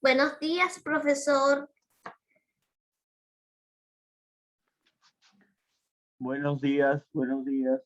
Buenos días, profesor. Buenos días, buenos días.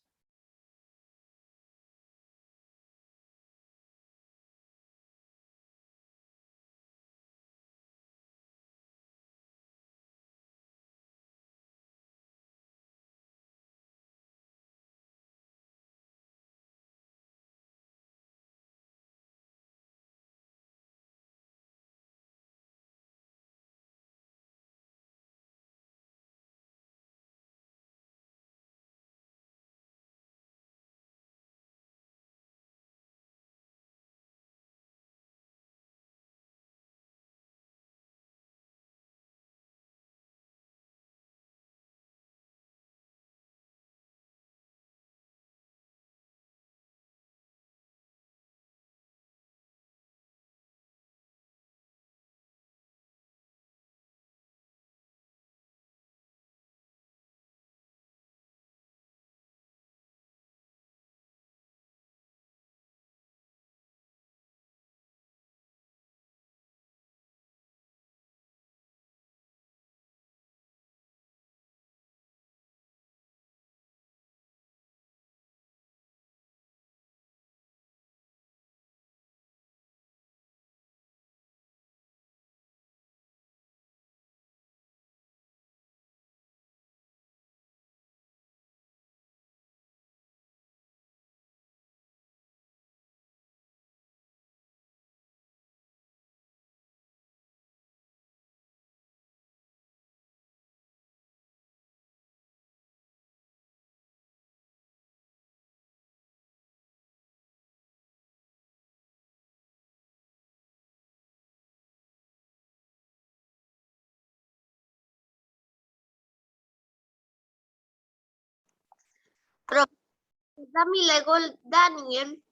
Dami Lego Daniel.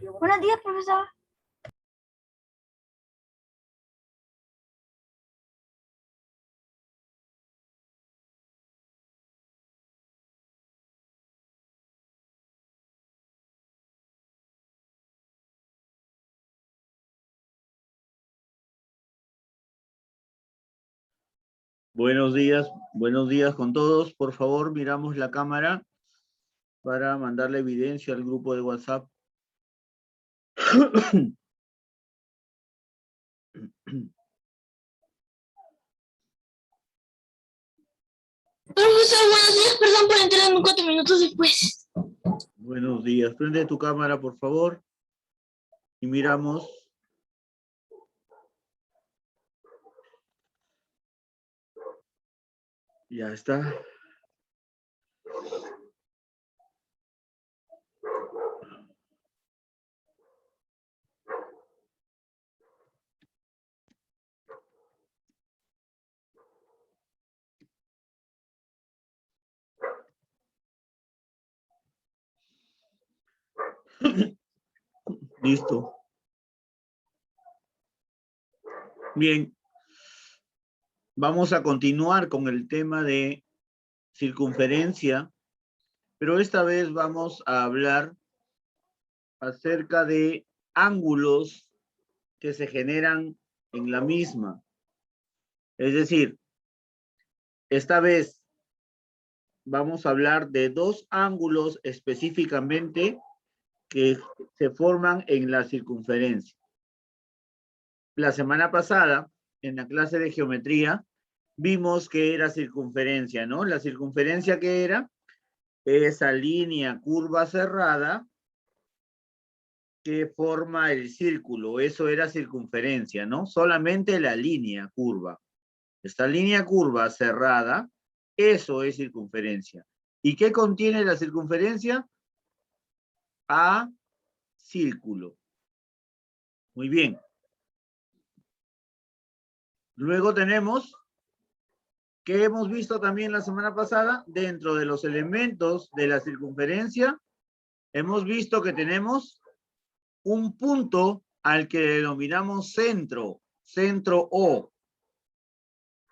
Buenos días, profesor. Buenos días con todos. Por favor, miramos la cámara para mandar la evidencia al grupo de WhatsApp. Profesor, buenos días, perdón por entrar en 4 minutos después. Buenos días. Prende tu cámara, por favor. Y miramos. Ya está. Listo. Bien. Vamos a continuar con el tema de circunferencia, pero esta vez vamos a hablar acerca de ángulos que se generan en la misma. Es decir, esta vez vamos a hablar de dos ángulos específicamente que se forman en la circunferencia. La semana pasada, en la clase de geometría, vimos que era circunferencia, ¿no? La circunferencia, ¿qué era? Esa línea curva cerrada que forma el círculo. Eso era circunferencia, ¿no? Solamente la línea curva. Esta línea curva cerrada, eso es circunferencia. ¿Y qué contiene la circunferencia? A círculo. Muy bien. Luego tenemos, que hemos visto también la semana pasada, dentro de los elementos de la circunferencia, hemos visto que tenemos un punto al que denominamos centro, centro O.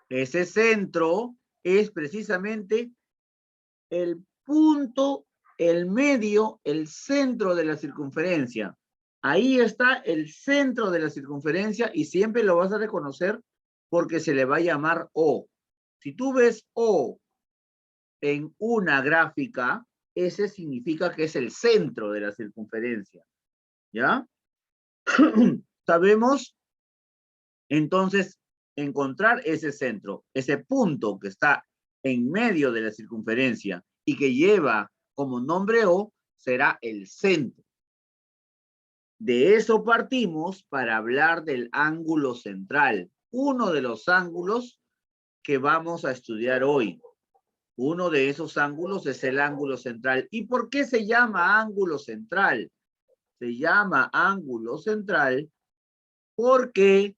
Ese centro es precisamente el punto, el medio, el centro de la circunferencia. Ahí está el centro de la circunferencia y siempre lo vas a reconocer porque se le va a llamar O. Si tú ves O en una gráfica, ese significa que es el centro de la circunferencia. ¿Ya? Sabemos entonces encontrar ese centro, ese punto que está en medio de la circunferencia y que lleva como nombre O, será el centro. De eso partimos para hablar del ángulo central, uno de los ángulos que vamos a estudiar hoy. Uno de esos ángulos es el ángulo central. ¿Y por qué se llama ángulo central? Se llama ángulo central porque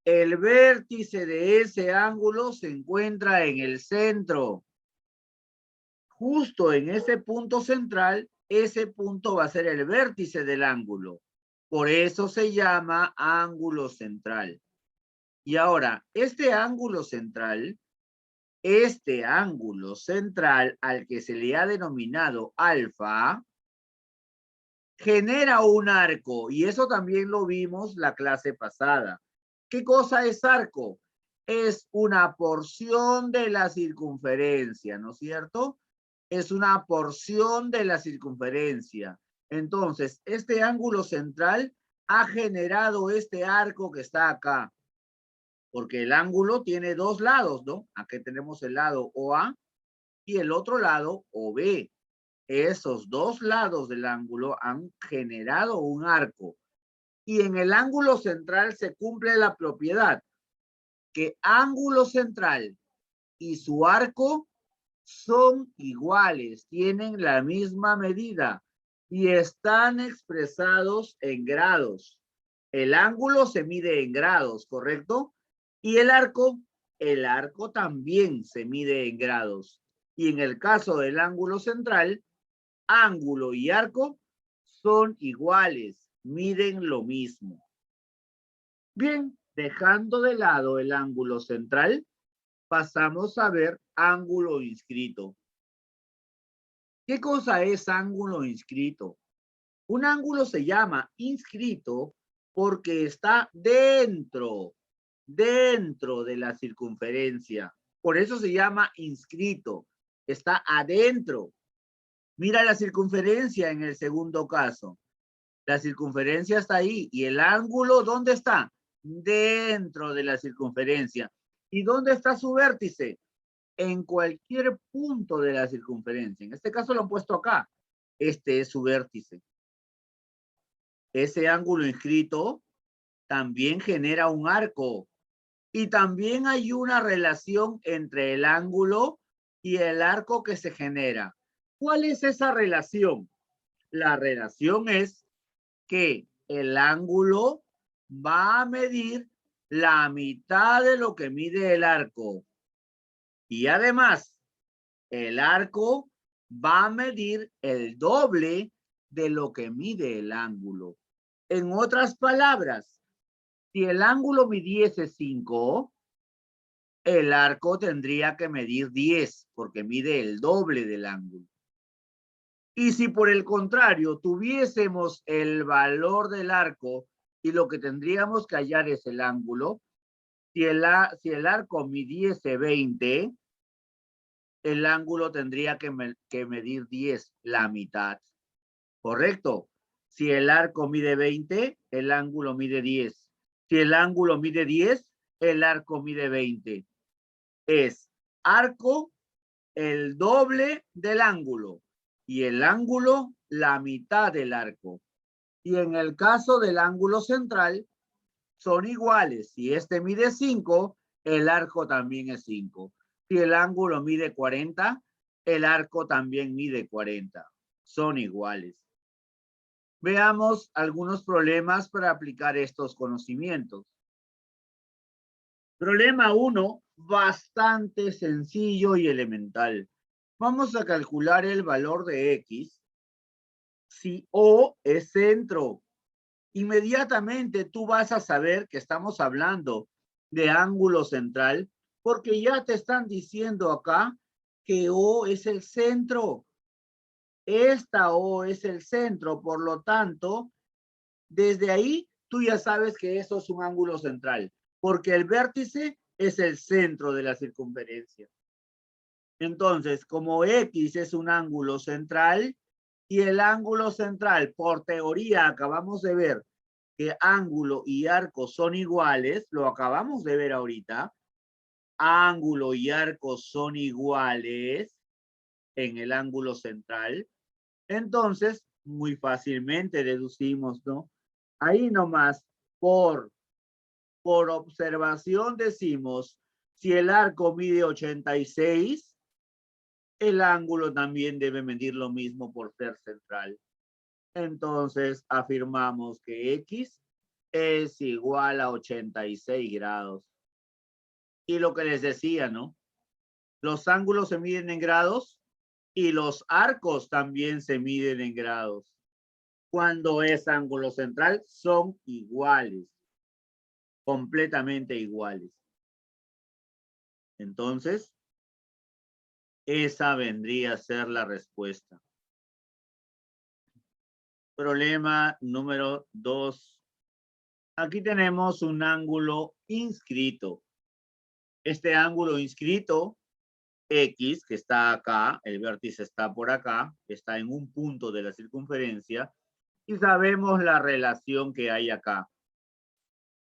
el vértice de ese ángulo se encuentra en el centro. Justo en ese punto central, ese punto va a ser el vértice del ángulo. Por eso se llama ángulo central. Y ahora, este ángulo central al que se le ha denominado alfa, genera un arco. Y eso también lo vimos la clase pasada. ¿Qué cosa es arco? Es una porción de la circunferencia, ¿no es cierto? Es una porción de la circunferencia. Entonces, este ángulo central ha generado este arco que está acá. Porque el ángulo tiene dos lados, ¿no? Aquí tenemos el lado OA y el otro lado OB. Esos dos lados del ángulo han generado un arco. Y en el ángulo central se cumple la propiedad que ángulo central y su arco son iguales, tienen la misma medida y están expresados en grados. El ángulo se mide en grados, ¿correcto? Y el arco también se mide en grados. Y en el caso del ángulo central, ángulo y arco son iguales, miden lo mismo. Bien, dejando de lado el ángulo central, pasamos a ver ángulo inscrito. ¿Qué cosa es ángulo inscrito? Un ángulo se llama inscrito porque está dentro de la circunferencia. Por eso se llama inscrito. Está adentro. Mira la circunferencia en el segundo caso. La circunferencia está ahí. ¿Y el ángulo dónde está? Dentro de la circunferencia. ¿Y dónde está su vértice? En cualquier punto de la circunferencia. En este caso lo han puesto acá. Este es su vértice. Ese ángulo inscrito también genera un arco. Y también hay una relación entre el ángulo y el arco que se genera. ¿Cuál es esa relación? La relación es que el ángulo va a medir la mitad de lo que mide el arco. Y además, el arco va a medir el doble de lo que mide el ángulo. En otras palabras, si el ángulo midiese 5, el arco tendría que medir 10 porque mide el doble del ángulo. Y si por el contrario tuviésemos el valor del arco y lo que tendríamos que hallar es el ángulo, si el arco midiese 20, el ángulo tendría que medir 10, la mitad. ¿Correcto? Si el arco mide 20, el ángulo mide 10. Si el ángulo mide 10, el arco mide 20. Es arco el doble del ángulo y el ángulo la mitad del arco. Y en el caso del ángulo central, son iguales. Si este mide 5, el arco también es 5. Si el ángulo mide 40, el arco también mide 40. Son iguales. Veamos algunos problemas para aplicar estos conocimientos. Problema 1, bastante sencillo y elemental. Vamos a calcular el valor de X si O es centro. Inmediatamente tú vas a saber que estamos hablando de ángulo central porque ya te están diciendo acá que O es el centro. Esta O es el centro, por lo tanto, desde ahí tú ya sabes que eso es un ángulo central, porque el vértice es el centro de la circunferencia. Entonces, como X es un ángulo central y el ángulo central, por teoría, acabamos de ver que ángulo y arco son iguales, lo acabamos de ver ahorita, ángulo y arco son iguales en el ángulo central, entonces muy fácilmente deducimos, ¿no? Ahí nomás, por observación decimos, si el arco mide 86, el ángulo también debe medir lo mismo por ser central. Entonces afirmamos que X es igual a 86 grados. Y lo que les decía, ¿no? Los ángulos se miden en grados y los arcos también se miden en grados. Cuando es ángulo central, son iguales, completamente iguales. Entonces, esa vendría a ser la respuesta. Problema número 2. Aquí tenemos un ángulo inscrito. Este ángulo inscrito, X, que está acá, el vértice está por acá, está en un punto de la circunferencia, y sabemos la relación que hay acá.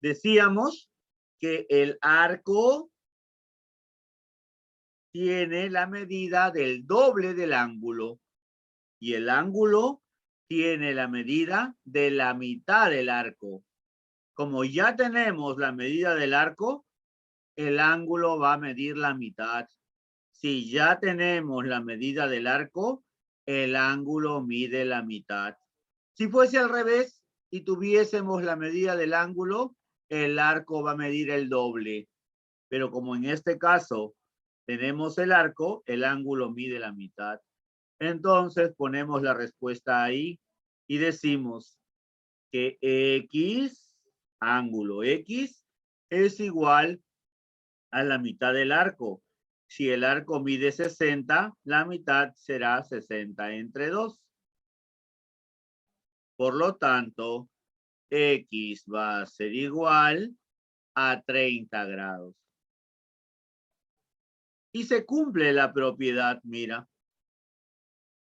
Decíamos que el arco tiene la medida del doble del ángulo y el ángulo tiene la medida de la mitad del arco. Como ya tenemos la medida del arco, el ángulo va a medir la mitad. Si ya tenemos la medida del arco, el ángulo mide la mitad. Si fuese al revés y tuviésemos la medida del ángulo, el arco va a medir el doble. Pero como en este caso tenemos el arco, el ángulo mide la mitad. Entonces ponemos la respuesta ahí y decimos que X, ángulo X, es igual a la mitad del arco. Si el arco mide 60, la mitad será 60 entre 2. Por lo tanto, X va a ser igual a 30 grados. Y se cumple la propiedad, mira.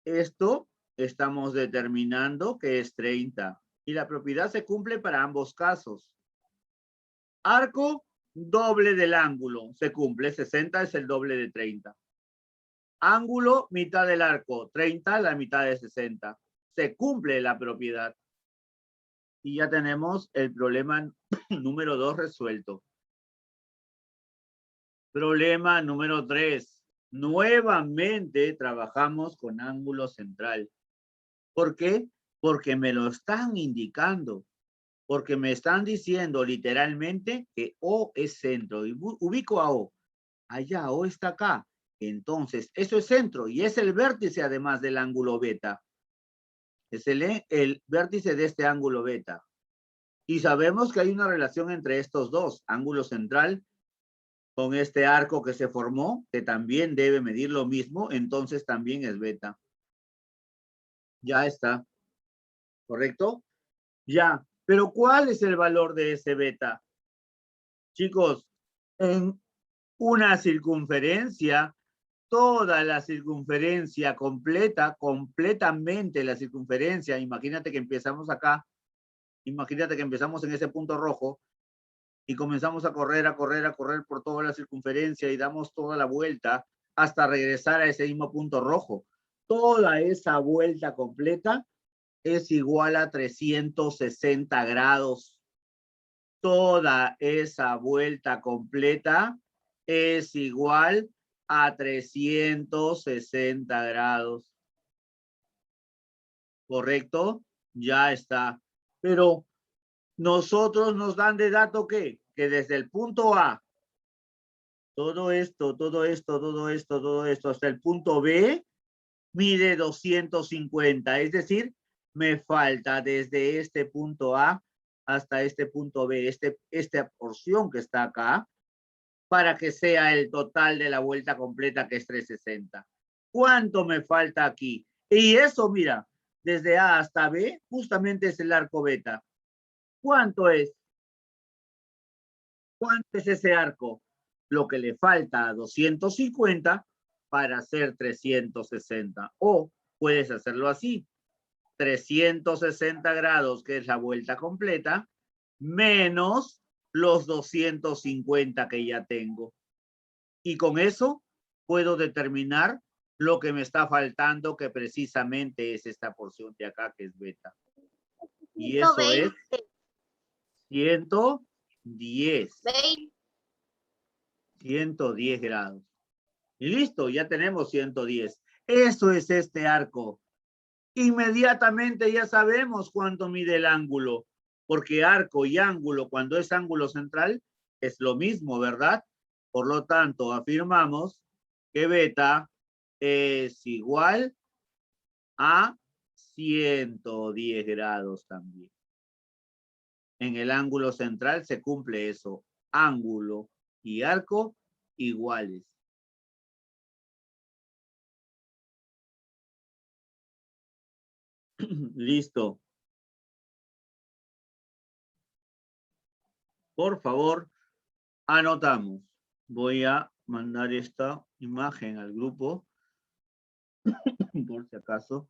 Esto estamos determinando que es 30. Y la propiedad se cumple para ambos casos. Arco, doble del ángulo. Se cumple, 60 es el doble de 30. Ángulo, mitad del arco. 30, la mitad de 60. Se cumple la propiedad. Y ya tenemos el problema número 2 resuelto. Problema número 3. Nuevamente trabajamos con ángulo central. ¿Por qué? Porque me lo están indicando. Porque me están diciendo literalmente que O es centro. Y ubico a O. Allá, O está acá. Entonces, eso es centro y es el vértice además del ángulo beta. Es el vértice de este ángulo beta. Y sabemos que hay una relación entre estos dos, ángulo central con este arco que se formó, que también debe medir lo mismo, entonces también es beta. Ya está. ¿Correcto? Ya. Pero ¿cuál es el valor de ese beta? Chicos, en una circunferencia, toda la circunferencia completa, completamente la circunferencia. Imagínate que empezamos acá. Imagínate que empezamos en ese punto rojo y comenzamos a correr, a correr, a correr por toda la circunferencia y damos toda la vuelta hasta regresar a ese mismo punto rojo. Toda esa vuelta completa es igual a 360 grados. Toda esa vuelta completa es igual a 360 grados. ¿Correcto? Ya está. Pero nosotros nos dan de dato que desde el punto A, todo esto, todo esto, todo esto, todo esto, hasta el punto B, mide 250. Es decir, me falta desde este punto A hasta este punto B, esta porción que está acá, para que sea el total de la vuelta completa, que es 360. ¿Cuánto me falta aquí? Y eso, mira, desde A hasta B, justamente es el arco beta. ¿Cuánto es? ¿Cuánto es ese arco? Lo que le falta a 250 para hacer 360. O puedes hacerlo así. 360 grados, que es la vuelta completa, menos los 250 que ya tengo. Y con eso puedo determinar lo que me está faltando, que precisamente es esta porción de acá, que es beta. Y eso es 110. 110 grados. Y listo, ya tenemos 110. Eso es este arco. Inmediatamente ya sabemos cuánto mide el ángulo, porque arco y ángulo, cuando es ángulo central, es lo mismo, ¿verdad? Por lo tanto, afirmamos que beta es igual a 110 grados también. En el ángulo central se cumple eso. Ángulo y arco iguales. Listo. Por favor, anotamos. Voy a mandar esta imagen al grupo, por si acaso.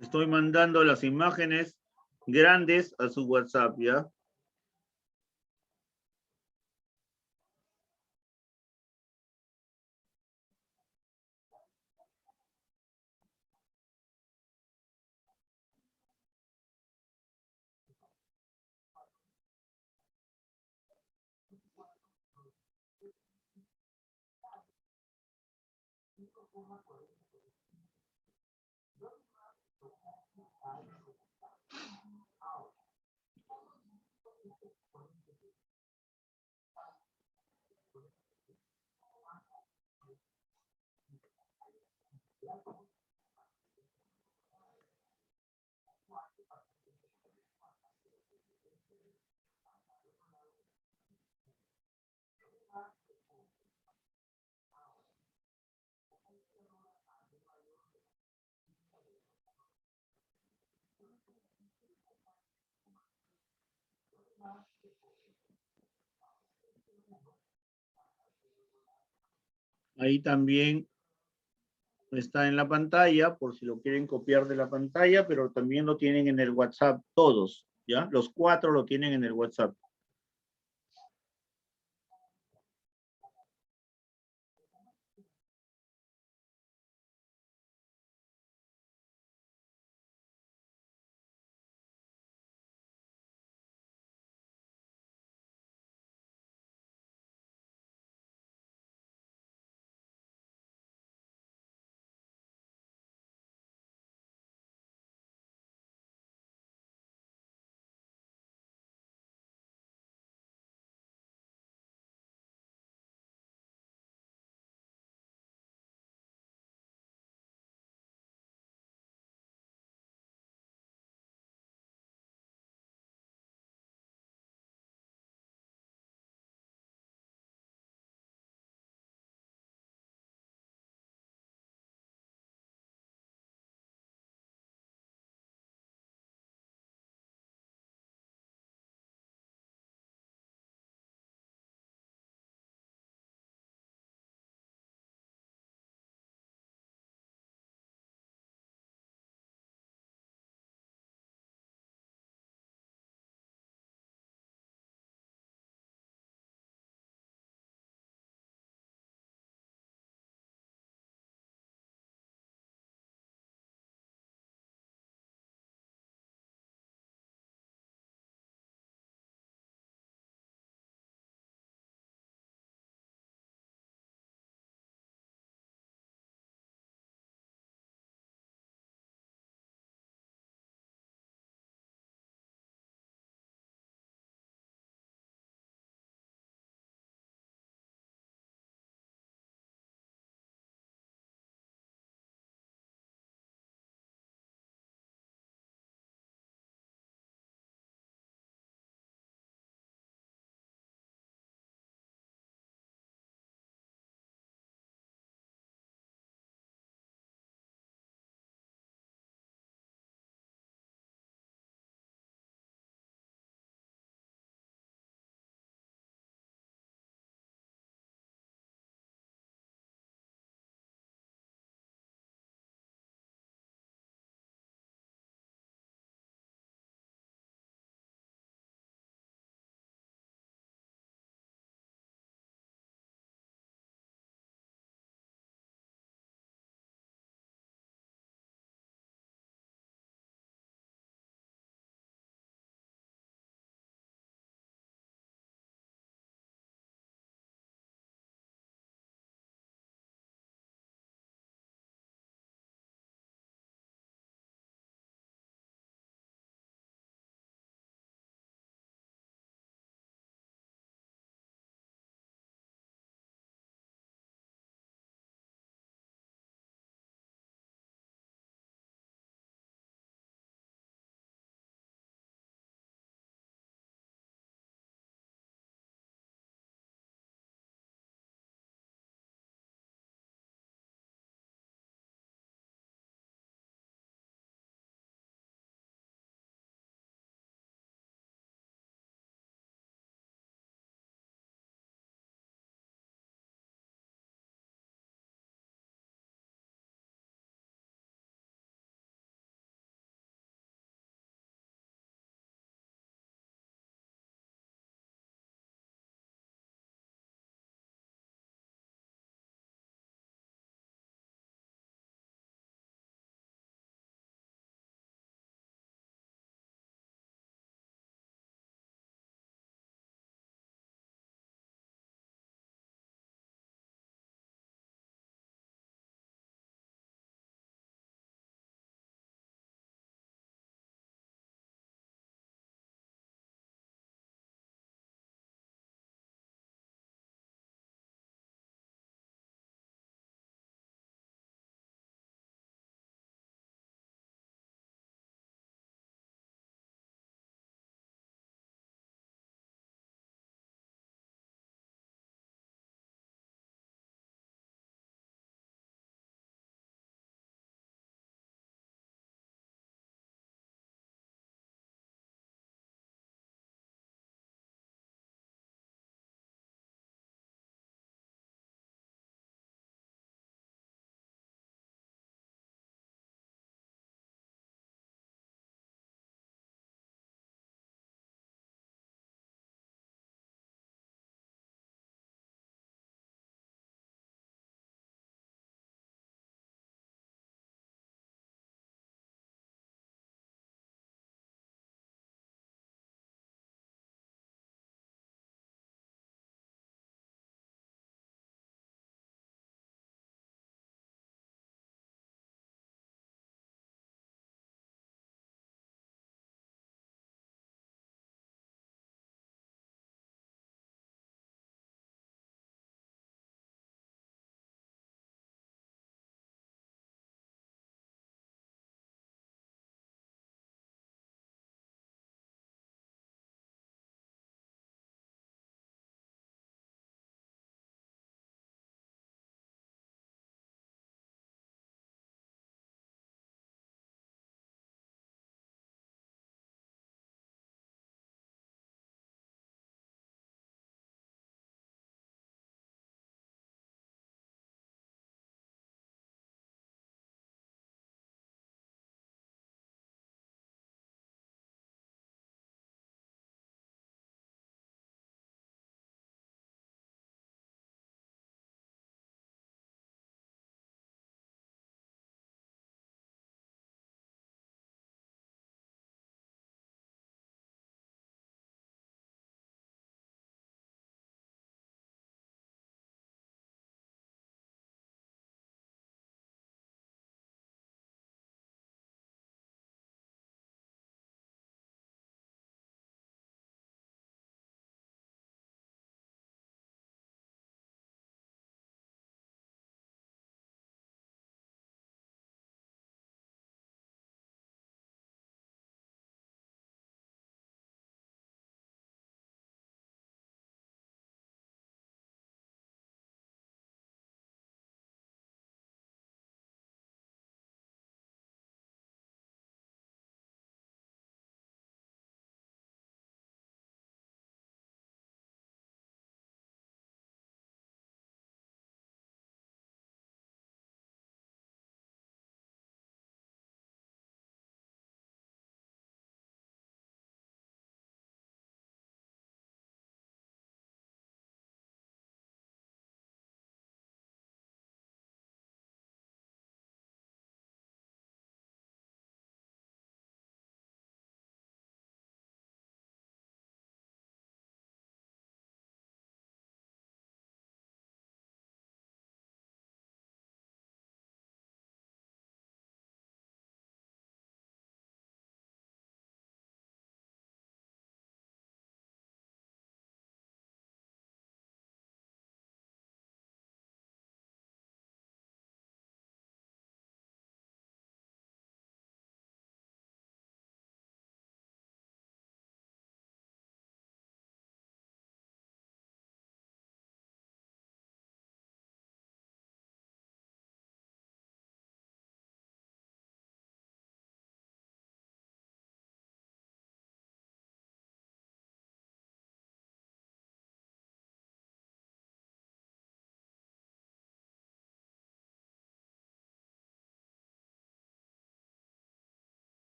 Estoy mandando las imágenes grandes a su WhatsApp, ¿ya? Ahí también está en la pantalla, por si lo quieren copiar de la pantalla, pero también lo tienen en el WhatsApp todos, ¿ya? Los 4 lo tienen en el WhatsApp.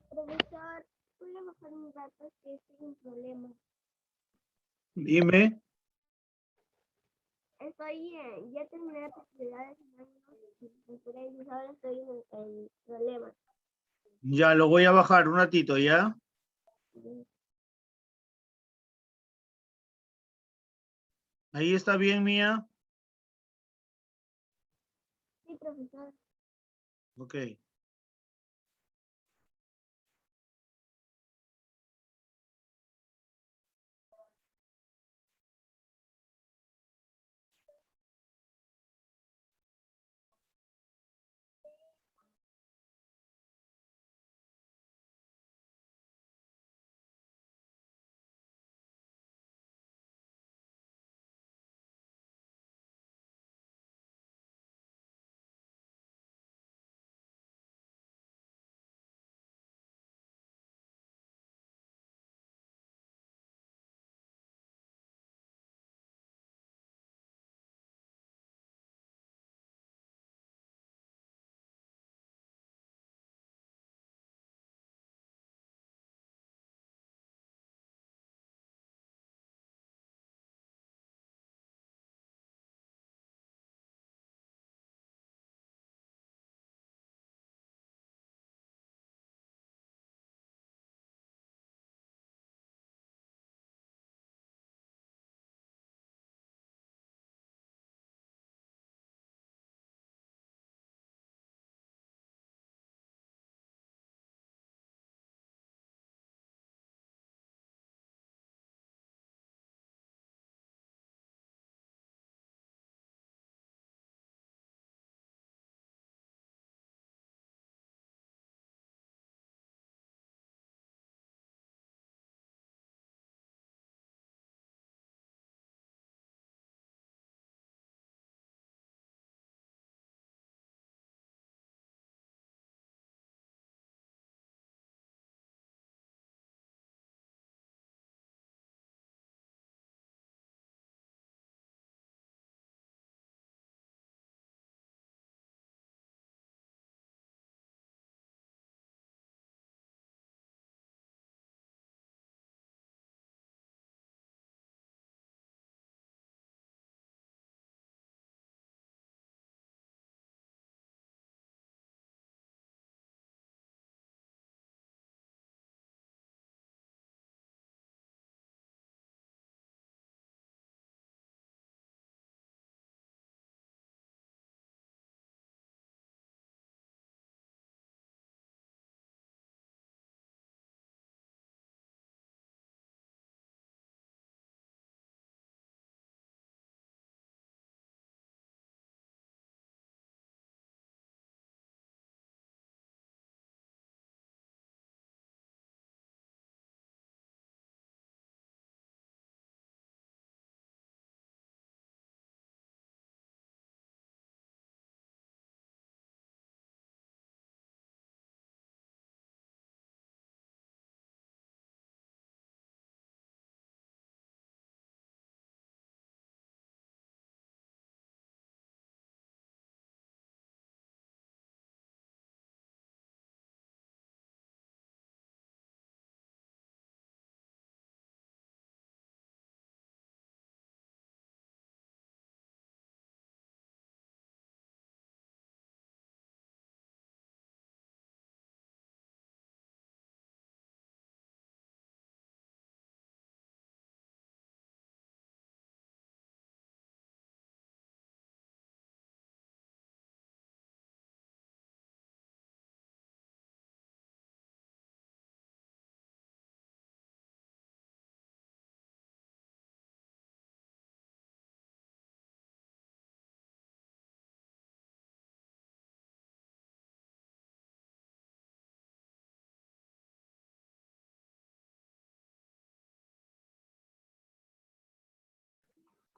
Profesor, ¿puede bajar un rato que estoy en problemas? Dime. Ya terminé las actividades y por ahí ahora estoy en problemas. Ya lo voy a bajar un ratito, ¿ya? Ahí está bien, Mía. Sí, profesor. Ok.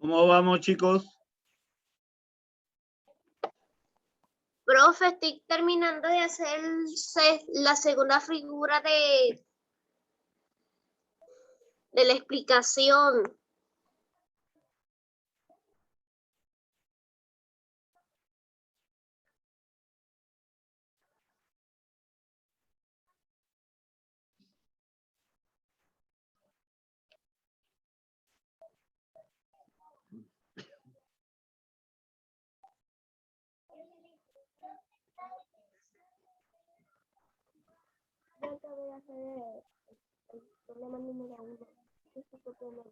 ¿Cómo vamos, chicos? Profe, estoy terminando de hacer la segunda figura de la explicación. hacer el problema número 1. Este es el problema.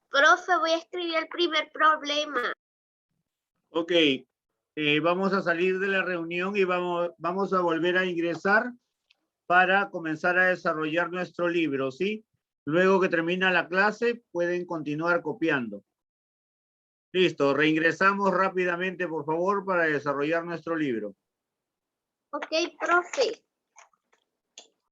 Profe, voy a escribir el primer problema. Ok, vamos a salir de la reunión y vamos a volver a ingresar para comenzar a desarrollar nuestro libro, ¿sí? Luego que termina la clase, pueden continuar copiando. Listo, reingresamos rápidamente, por favor, para desarrollar nuestro libro. Ok, profe.